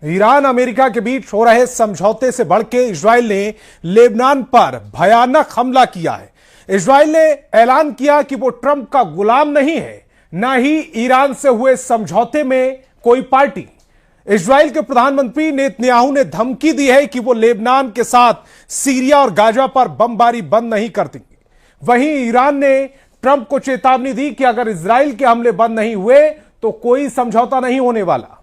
Iran America के बीच हो रहे समझौते से बढ़ के इजराइल ने लेबनान पर भयानक हमला किया है। इजराइल ने ऐलान किया कि वो ट्रंप का गुलाम नहीं है, ना ही ईरान से हुए समझौते में कोई पार्टी। इजराइल के प्रधानमंत्री नेतन्याहू ने धमकी दी है कि वो लेबनान के साथ सीरिया और गाजा पर बमबारी बंद नहीं कर देंगे। वहीं ईरान ने ट्रंप को चेतावनी दी कि अगर इजराइल के हमले बंद नहीं हुए तो कोई समझौता नहीं होने वाला।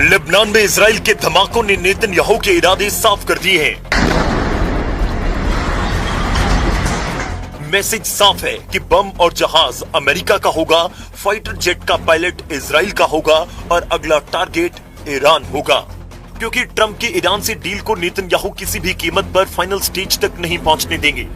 लेबनान में इजराइल के धमाकों ने नेतन्याहू के इरादे साफ कर दिए हैं। मैसेज साफ है कि बम और जहाज अमेरिका का होगा, फाइटर जेट का पायलट इजराइल का होगा और अगला टारगेट ईरान होगा। क्योंकि ट्रंप के ईरान से डील को नेतन्याहू किसी भी कीमत पर फाइनल स्टेज तक नहीं पहुंचने देंगे।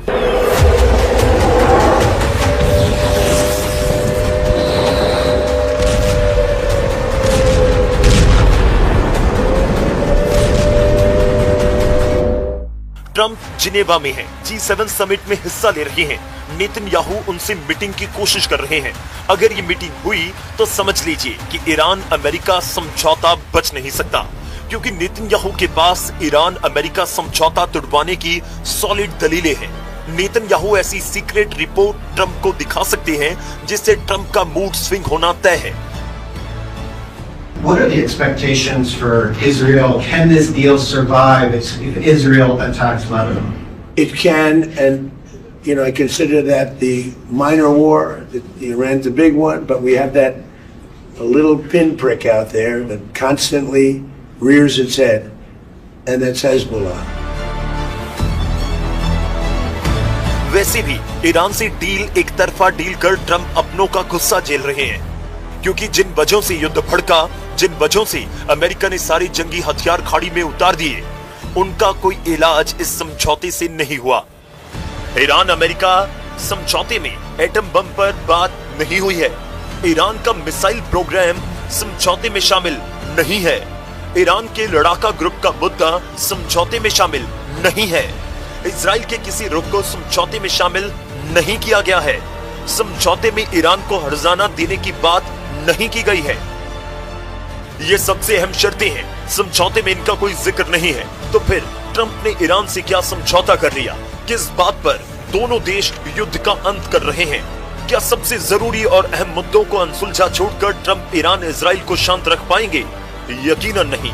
ट्रंप जिनेवा में हैं, G7 समिट में हिस्सा ले रहे हैं। नेतन्याहू उनसे मीटिंग की कोशिश कर रहे हैं। अगर ये मीटिंग हुई तो समझ लीजिए कि ईरान अमेरिका समझौता बच नहीं सकता, क्योंकि नेतन्याहू के पास ईरान अमेरिका समझौता तुड़वाने की सॉलिड दलीलें हैं। नेतन्याहू ऐसी सीक्रेट रिपोर्ट ट्रंप को दिखा सकते हैं जिससे ट्रंप का मूड स्विंग होना तय है। What are the expectations for Israel? Can this deal survive if Israel attacks Lebanon? It can, and I consider that the minor war. Iran's a big one, but we have that a little pinprick out there that constantly rears its head, and that's Hezbollah. वैसे भी Iran से deal एक तरफा deal कर Trump अपनों का गुस्सा झेल रहे हैं, क्योंकि जिन वजहों से युद्ध भड़का, जिन वजहों से अमेरिका ने सारे जंगी हथियार खाड़ी में उतार दिए, उनका कोई इलाज इस समझौते से नहीं हुआ। ईरान अमेरिका समझौते में एटम बम पर बात नहीं हुई है। ईरान का मिसाइल प्रोग्राम समझौते में शामिल नहीं है। ईरान के लड़ाका ग्रुप का मुद्दा समझौते में शामिल नहीं है। इजराइल के किसी रुख को समझौते में शामिल नहीं किया गया है। समझौते में ईरान को हर्जाना देने की बात नहीं की गई है। ये सबसे अहम शर्तें हैं, समझौते में इनका कोई जिक्र नहीं है। तो फिर ट्रंप ने ईरान से क्या समझौता कर लिया? किस बात पर दोनों देश युद्ध का अंत कर रहे हैं? क्या सबसे जरूरी और अहम मुद्दों को अनसुलझा छोड़कर ट्रंप ईरान इजराइल को शांत रख पाएंगे? यकीनन नहीं,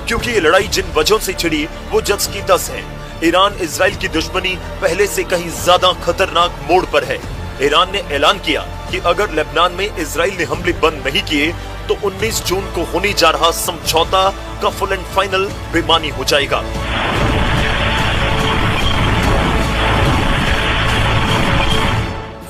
क्योंकि ये लड़ाई जिन वजहों से छिड़ी वो 10 की 10 है। ईरान इजराइल की दुश्मनी पहले से कहीं ज्यादा खतरनाक मोड़ पर है। ईरान ने ऐलान किया कि अगर लेबनान में इजराइल ने हमले बंद नहीं किए तो 19 जून को होने जा रहा समझौता का फुल एंड फाइनल बेमानी हो जाएगा।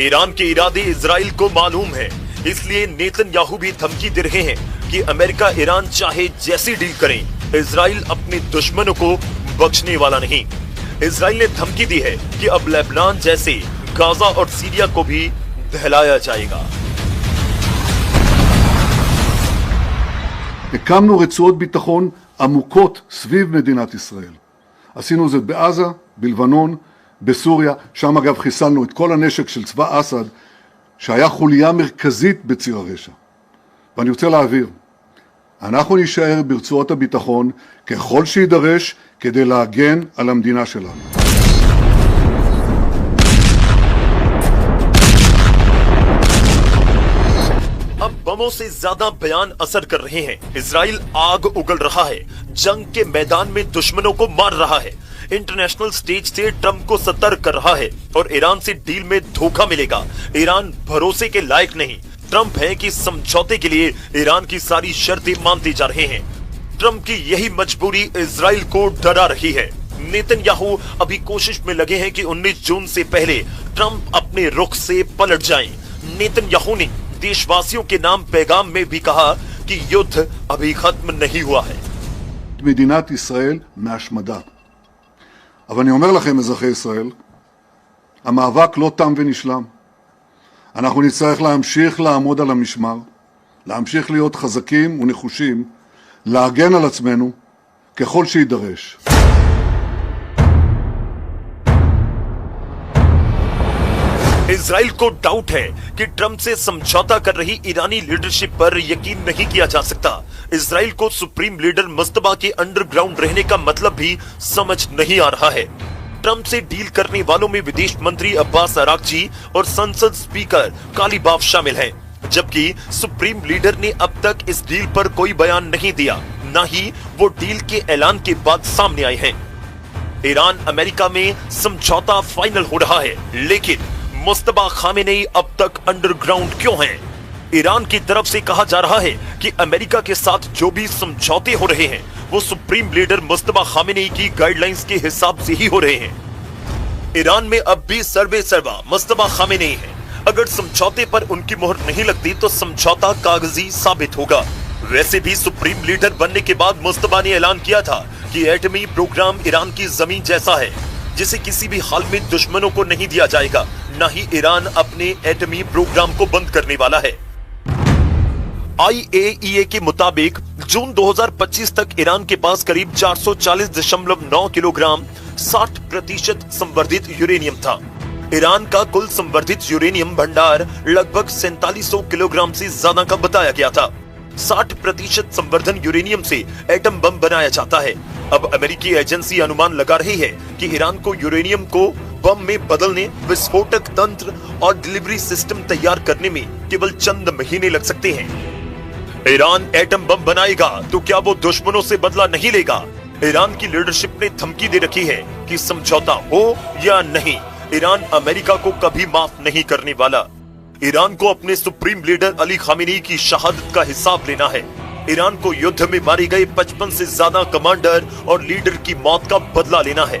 ईरान के इरादे इजराइल को मालूम है, इसलिए नेतन्याहू भी धमकी दे रहे हैं कि अमेरिका ईरान चाहे जैसी डील करें, इजराइल अपने दुश्मनों को बख्शने वाला नहीं। इजराइल ने धमकी दी है कि अब लेबनान जैसे गाजा और सीरिया को भी दहलाया जाएगा। הקמנו רצועות ביטחון עמוקות סביב מדינת ישראל. עשינו זאת בעזה, בלבנון, בסוריה, שם אגב חיסלנו את כל הנשק של צבא אסד, שהיה חוליה מרכזית בציר הרשע. ואני רוצה להעביר, אנחנו נשאר ברצועות הביטחון ככל שידרש כדי להגן על המדינה שלנו. अब बमों से ज्यादा बयान असर कर रहे हैं। इजराइल आग उगल रहा है, जंग के मैदान में दुश्मनों को मार रहा है, इंटरनेशनल स्टेज से ट्रंप को सतर्क कर रहा है और ईरान से डील में धोखा मिलेगा। ईरान भरोसे के लायक नहीं। ट्रंप है कि समझौते के लिए ईरान की सारी शर्तें मानते जा रहे हैं। ट्रंप की यही मजबूरी इजराइल को डरा रही है। नेतन्याहू अभी कोशिश में लगे हैं कि 19 जून से पहले ट्रंप अपने रुख से पलट जाएं। नेतन्याहू ने देशवासियों के नाम पैगाम में भी कहा कि युद्ध अभी खत्म नहीं हुआ है। מדינת ישראל מהשמדה. אבל אני אומר לכם, אזרחי ישראל, המאבק לא תם ונשלם. אנחנו נצטרך להמשיך לעמוד על המשמר, להמשיך להיות חזקים ונחושים, להגן על עצמנו ככל שידרש. इजराइल को डाउट है कि ट्रंप से समझौता कर रही ईरानी लीडरशिप पर यकीन नहीं किया जा सकता। इजराइल को सुप्रीम लीडर मुस्तफा के अंडरग्राउंड रहने का मतलब भी समझ नहीं आ रहा है। ट्रंप से डील करने वालों में विदेश मंत्री अब्बास अरागची और संसद स्पीकर कालीबाफ शामिल हैं, जबकि सुप्रीम लीडर ने अब तक इस डील पर कोई बयान नहीं दिया, न ही वो डील के ऐलान के बाद सामने आए हैं। ईरान अमेरिका में समझौता फाइनल हो रहा है, लेकिन मुस्तफा खामेनेई अब तक अंडरग्राउंड क्यों हैं? ईरान की तरफ से कहा जा रहा है कि अमेरिका के साथ जो भी समझौते हो रहे हैं वो सुप्रीम लीडर मुस्तफा खामेनेई की गाइडलाइंस के हिसाब से ही हो रहे हैं। ईरान में अब भी सर्वे सर्वा मुस्तफा खामेनेई है। अगर समझौते पर उनकी मोहर नहीं लगती तो समझौता कागजी साबित होगा। वैसे भी सुप्रीम लीडर बनने के बाद मुस्तफा ने ऐलान किया था कि एटमी प्रोग्राम ईरान की जमीन जैसा है, जिसे किसी भी हाल में दुश्मनों को नहीं दिया जाएगा। न ही ईरान अपने एटमी प्रोग्राम को बंद करने वाला है। IAEA के मुताबिक जून 2025 तक ईरान के पास करीब 440.9 किलोग्राम 60% संवर्धित यूरेनियम था। ईरान का कुल संवर्धित यूरेनियम भंडार लगभग 4700 किलोग्राम से ज्यादा का बताया गया था। 60% संवर्धन यूरेनियम से एटम बम बनाया जाता है। अब अमेरिकी एजेंसी अनुमान लगा रही है कि ईरान को यूरेनियम को बम में बदलने, विस्फोटक तंत्र और डिलीवरी सिस्टम तैयार करने में केवल चंद महीने लग सकते हैं। ईरान एटम बम बनाएगा तो क्या वो दुश्मनों से बदला नहीं लेगा? ईरान की लीडरशिप ने धमकी दे रखी है कि समझौता हो या नहीं, ईरान अमेरिका को कभी माफ नहीं करने वाला। ईरान को अपने सुप्रीम लीडर अली खामेनी की शहादत का हिसाब लेना है। ईरान को युद्ध में मारे गए 55 से ज्यादा कमांडर और लीडर की मौत का बदला लेना है।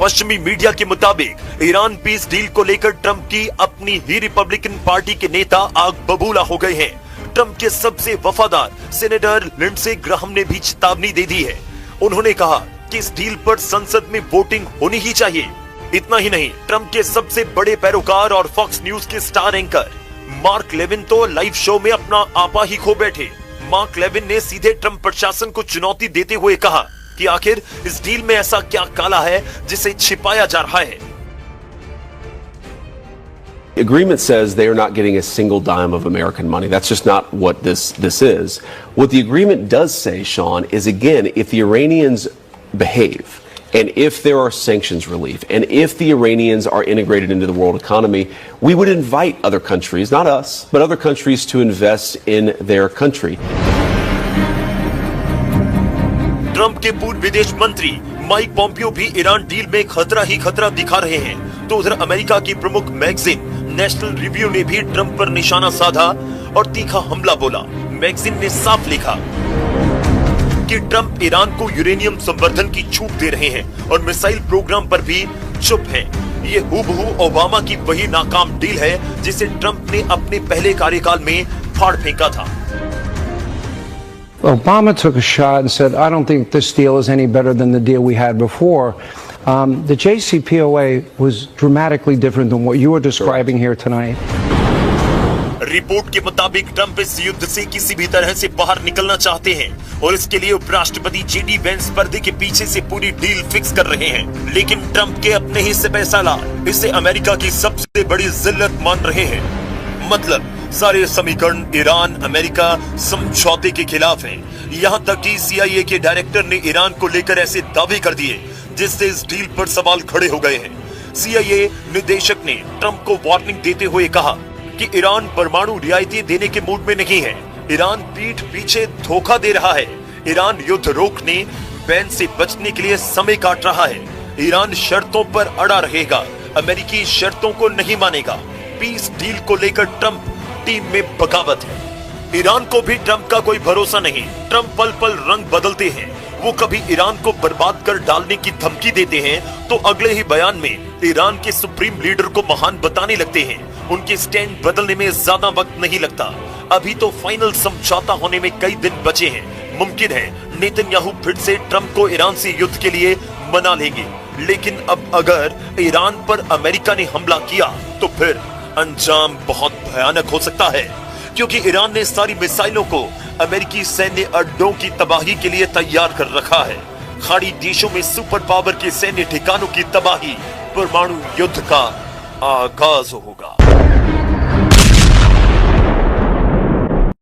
पश्चिमी मीडिया के मुताबिक ईरान पीस डील को लेकर ट्रंप की अपनी ही रिपब्लिकन पार्टी के नेता आग बबूला हो गए हैं। ट्रंप के सबसे वफादार सेनेटर लिंडसे ग्राहम ने भी चेतावनी दे दी है। उन्होंने कहा कि इस डील पर संसद में वोटिंग होनी ही चाहिए। इतना ही नहीं, ट्रंप के सबसे बड़े पैरोकार और फॉक्स न्यूज के स्टार एंकर मार्क लेविन तो लाइव शो में अपना आपा ही खो बैठे। मार्क लेविन ने सीधे ट्रंप प्रशासन को चुनौती देते हुए कहा कि आखिर इस डील में ऐसा क्या काला है जिसे छिपाया जा रहा है। The agreement says they are not getting a single dime of American money. That's just not what this is. What the agreement does say, Sean, is again, if the Iranians behave, and if there are sanctions relief, and if the Iranians are integrated into the world economy, we would invite other countries, not us, but other countries to invest in their country. Trump के पूर्व विदेश मंत्री Mike Pompeo भी Iran deal में खतरा ही खतरा दिखा रहे हैं। तो उधर अमेरिका की प्रमुख मैगजीन नेशनल रिव्यू ने भी ट्रंप पर निशाना साधा और तीखा हमला बोला। मैगजीन ने साफ लिखा कि ट्रंप ईरान को यूरेनियम संवर्धन की छूट दे रहे हैं और मिसाइल प्रोग्राम पर भी चुप हैं। ये हूबहू ओबामा की वही नाकाम डील है जिसे ट्रंप ने अपने पहले कार्यकाल में फाड़ फेंका था। Obama took a shot and said, I don't think this deal is any better than the deal we had before. The JCPOA was dramatically different than what you were describing here tonight. Report के मुताबिक Trump इस युद्ध से किसी भी तरह से बाहर निकलना चाहते हैं और इसके लिए उपराष्ट्रपति जेडी वेंस पर्दे के पीछे से पूरी डील फिक्स कर रहे हैं। लेकिन ट्रंप के अपने हिस्से पैसा ला इसे अमेरिका की सबसे बड़ी जिल्लत मान रहे हैं। मतलब सारे समीकरण ईरान अमेरिका समझौते के खिलाफ हैं। यहां तक कि CIA के डायरेक्टर ने ईरान को लेकर ऐसे दावे कर दिए जिससे इस डील पर सवाल खड़े हो गए हैं। CIA निदेशक ने ट्रंप को वार्निंग देते हुए कहा कि ईरान परमाणु रियायतें देने के मूड में नहीं है। ईरान पीठ पीछे धोखा दे रहा है। ईरान युद्ध रोकने, बैन से बचने के लिए समय काट रहा है। ईरान शर्तों पर अड़ा रहेगा, अमेरिकी शर्तों को नहीं मानेगा। पीस डील को लेकर ट्रंप टीम में बगावत है। ईरान को भी ट्रंप का कोई भरोसा नहीं। ट्रंप पल पल रंग बदलते हैं। वो कभी ईरान को बर्बाद कर डालने की धमकी देते हैं तो अगले ही बयान में ईरान के सुप्रीम लीडर को महान बताने लगते हैं। उनके स्टैंड बदलने में ज्यादा वक्त नहीं लगता। अभी तो फाइनल समझौता होने में कई दिन बचे हैं। मुमकिन है नेतन्याहू फिर से ट्रंप को ईरान से युद्ध के लिए मना लेंगे। लेकिन अब अगर ईरान पर अमेरिका ने हमला किया तो फिर अंजाम बहुत भयानक हो सकता है, क्योंकि ईरान ने सारी मिसाइलों को अमेरिकी सैन्य अड्डों की तबाही के लिए तैयार कर रखा है। खाड़ी देशों में सुपर पावर के सैन्य ठिकानों की तबाही परमाणु युद्ध का आगाज होगा।